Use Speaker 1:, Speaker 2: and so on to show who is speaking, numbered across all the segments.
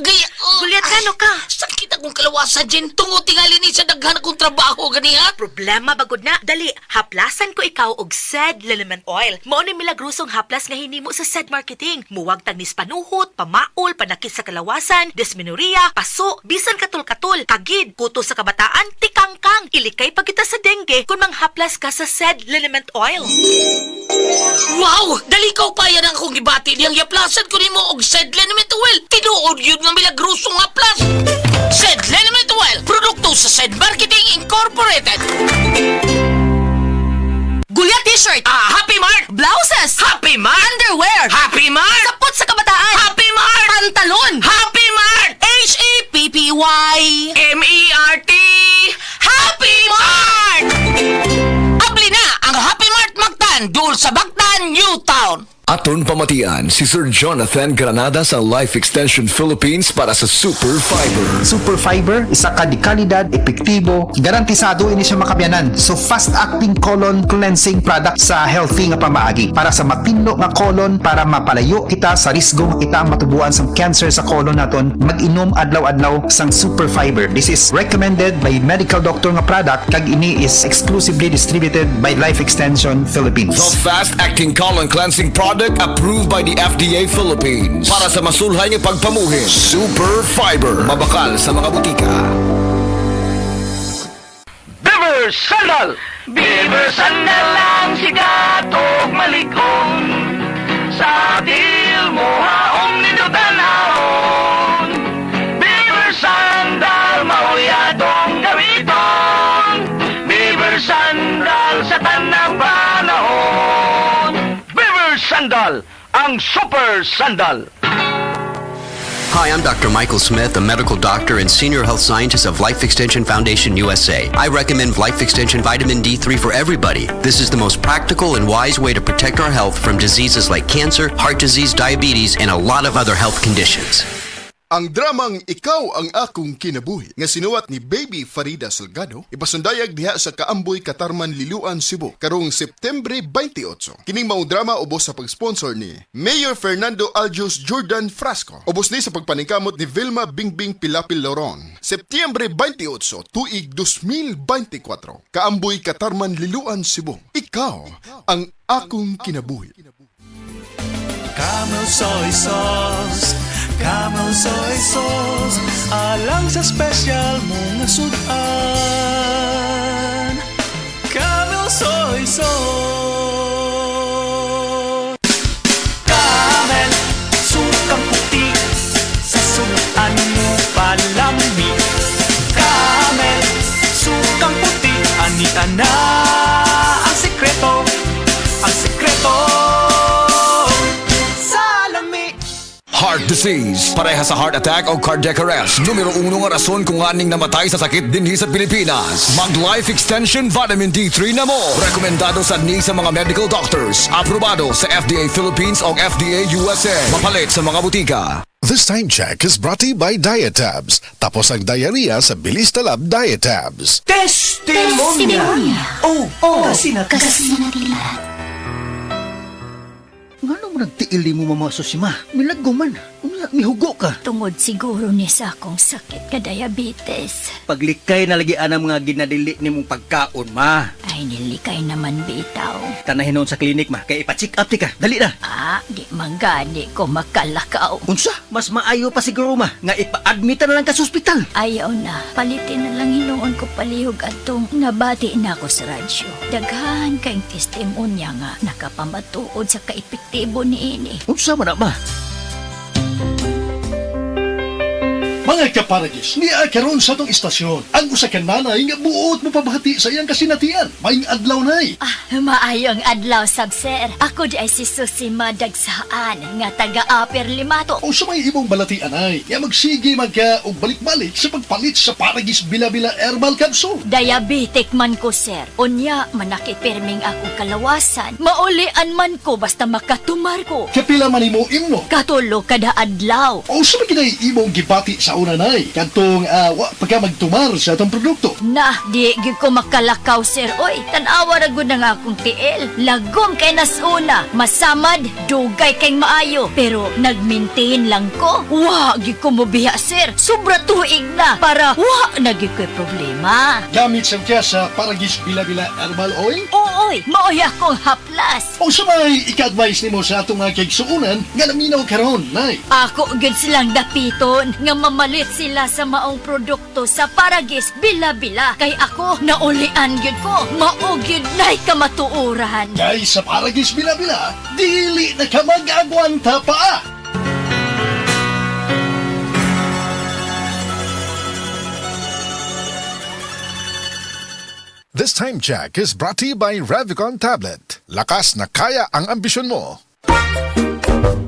Speaker 1: Gaya,
Speaker 2: Gulyat ka, no ka?
Speaker 1: Sakit akong kalawasan, Jen. Tungod tingali ni sa daghan akong trabaho, ganiha.
Speaker 2: Problema bagod na. Dali, haplasan ko ikaw og SED Liniment Oil. Mao ni milagrosong haplas nga hinimo sa SED Marketing. Muwag tagnis panuhot, pamaol, panakit sa kalawasan, dysmenorrhea, paso, bisan katul-katul, kagid, kuto sa kabataan, tikangkang. Ilikay pagkita sa dengue kung manghaplas ka sa SED Liniment Oil.
Speaker 1: Wow! Dali ka pa yan ang akong gibati niyang yaplasan ko nimo og SED Liniment Oil. Tinuod yun nga milagrosong haplas. SED Liniment Oil, produkto sa SED Marketing Incorporated.
Speaker 2: Gulyat t-shirt,
Speaker 1: Happy Mart!
Speaker 2: blouses,
Speaker 1: Happy Mart!
Speaker 2: underwear,
Speaker 1: Happy Mart!
Speaker 2: sapot sa kabataan,
Speaker 1: Happy Mart!
Speaker 2: pantalon,
Speaker 1: Happy Mart!
Speaker 2: HAPPY,
Speaker 1: MERT! Happy Mart! Abli na ang Happy Mart Mactan, duol sa Bactan, Newtown.
Speaker 3: Aton pamatian si Sir Jonathan Granada sa Life Extension Philippines para sa Super Fiber.
Speaker 4: Super Fiber, isa ka di kalidad, epektibo, garantisado ini siya makabiyanan. So fast-acting colon cleansing product sa healthy nga pamaagi para sa mapinlo nga colon para mapalayo kita sa risgong kita matubuan sa cancer sa colon naton. Mag-inom adlaw-adlaw sang Super Fiber. This is recommended by medical doctor nga product kag ini is exclusively distributed by Life Extension Philippines.
Speaker 3: The fast-acting colon cleansing product approved by the FDA Philippines para sa masulhay ng pagpamuhin. Super Fiber, mabakal sa mga butika.
Speaker 5: Beaver Sandal! Beaver Sandal ang sigat og malikon. Sa dil mo haong ninutanahon. Beaver Sandal mauyadong gamiton. Beaver Sandal sa tanang panahon. Beaver Sandal, ang Super Sandal.
Speaker 6: Hi, I'm Dr. Michael Smith, a medical doctor and senior health scientist of Life Extension Foundation USA. I recommend Life Extension Vitamin D3 for everybody. This is the most practical and wise way to protect our health from diseases like cancer, heart disease, diabetes, and a lot of other health conditions.
Speaker 7: Ang dramang Ikaw ang Akong Kinabuhi nga sinuwat ni Baby Farida Salgado ipasundayag diha sa Kaamboy, Katarman, Liloan, Cebu karong Septembre 28. Kining maong drama ubos sa pag-sponsor ni Mayor Fernando Aljos Jordan Frasco. Ubos ni sa pagpaningkamot ni Vilma Bingbing Pilapil Loron. Septembre 28, tuig 2024. Kaamboy, Katarman, Liloan, Cebu. Ikaw ang Akong Kinabuhi.
Speaker 8: Camel soy sauce, Camel soy sauce, alang sa special mong sudan. Camel soy sauce. Camel, sukang puti, sa sudan mo palami. Camel, sukang puti, anita na ang sekreto, ang sekreto.
Speaker 3: Heart disease, pareha sa heart attack o cardiac arrest. Numero 1 nga rason kung aning namatay sa sakit dinhi sa Pilipinas. Mag Life Extension Vitamin D3 na mo. Rekomendado sa ni sa mga medical doctors. Aprobado sa FDA Philippines o FDA USA. Mapalit sa mga butika.
Speaker 9: This time check is brought to you by Diatabs. Tapos ang diarrhea sa bilis talab Diatabs.
Speaker 8: Testimonya! Oh, kasi na
Speaker 10: Ngano mo nagtiili mo mamaso si ma? Milaggo man. Mihugo ka.
Speaker 11: Tungod siguro ni sa akong sakit ka diabetes.
Speaker 10: Paglikay na lagi anang mga ginadili ni mong pagkaon, ma.
Speaker 11: Ay, nilikay naman bitaw.
Speaker 10: Tanahin noon sa klinik, ma. Kaya ipa-check up ti ka. Dali na.
Speaker 11: Di mangani ko makalakaw.
Speaker 10: Unsa? Mas maayo pa siguro, ma. Nga ipa-admita na lang ka sa ospital.
Speaker 11: Ayaw na. Palitin na lang hinuon ko palihog atong nabati na ako sa radyo. Daghan kayong testimonya nga nakapamatuod sa kaepektibo ni ini.
Speaker 10: Unsa man na, ma?
Speaker 9: Mga kaparagis, niya karon sa tong istasyon. Ang usa ka nanay nga buot mo pabahati sa iyang kasinatian. Maing adlaw nay.
Speaker 11: Maayong adlaw sab sir. Ako di ay si Susi Madagsaan nga taga-Upper Limato.
Speaker 9: O sa may ibong balatian ay, nga magsige magka og balik-balik sa pagpalit sa Paragis Bila-Bila Herbal Capsule.
Speaker 11: Diabetic man ko sir. Unya manakit perming akong kalawasan. Maulian man ko basta makatumar ko.
Speaker 9: Kapila man imo imno.
Speaker 11: Katulo kada adlaw.
Speaker 9: O sa may kinay imong gibati sa una nay. Kantong wa pagka magtumar sa atong produkto.
Speaker 11: Na, di gyud ko makalakaw, sir. Oy, tanawa ra gud nga akong tiil. Lagom kay nasuna, masamad, dugay kay maayo. Pero nag-maintain lang ko. Wa gyud ko mobiya, sir. Sobra tuig na para wa na gyud ko'y problema.
Speaker 9: Gamit sa tiya sa Paragis Bila-Bila Herbal Oil.
Speaker 11: Ooy, maoy akong haplas.
Speaker 9: O sa may ika-advise nimo sa atong mga kaigsuunan nga naminaw karon, nay.
Speaker 11: Ako gyud silang dapiton nga mamalit sila sa maong produkto sa Paragis Bila-Bila. Kay ako naulian gyud ko. Mao gyud nay kamatuoran.
Speaker 9: Kay sa Paragis Bila-Bila, dili na ka mag-agwanta pa.
Speaker 12: This time check is brought to you by Revicon Tablet. Lakas na kaya ang ambisyon mo.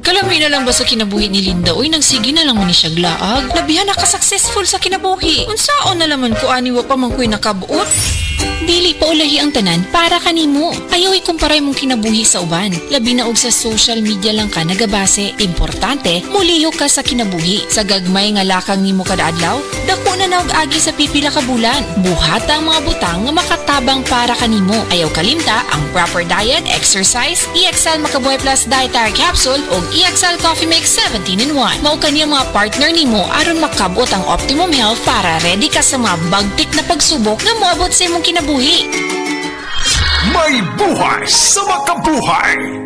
Speaker 13: Kalami na lang ba sa kinabuhi ni Linda? Uy, nagsige na lang mo ni siya glaag. Labihan na ka-successful sa kinabuhi. Unsaon na laman ko aniwa pa man ko'y nakabuot? Dili pa ulahi ang tanan para kanimo. Ayaw ikumparay mong kinabuhi sa uban. Labi na og sa social media lang ka nagabase. Importante, muliho ka sa kinabuhi. Sa gagmay nga lakang nimo kada adlaw, dako na naog agi sa pipila ka bulan. Buhata ang mga butang nga makatabang para kanimo. Ayaw kalimta ang proper diet, exercise, EXL Makabuhay Plus Dietary Capsule o EXL Coffee Mix 17-in-1. Mao kaniya mga partner nimo aron makabot ang optimum health para ready ka sa mga bagtik na pagsubok na moabot sa imong kinabuhi.
Speaker 3: May buhay sa makabuhay!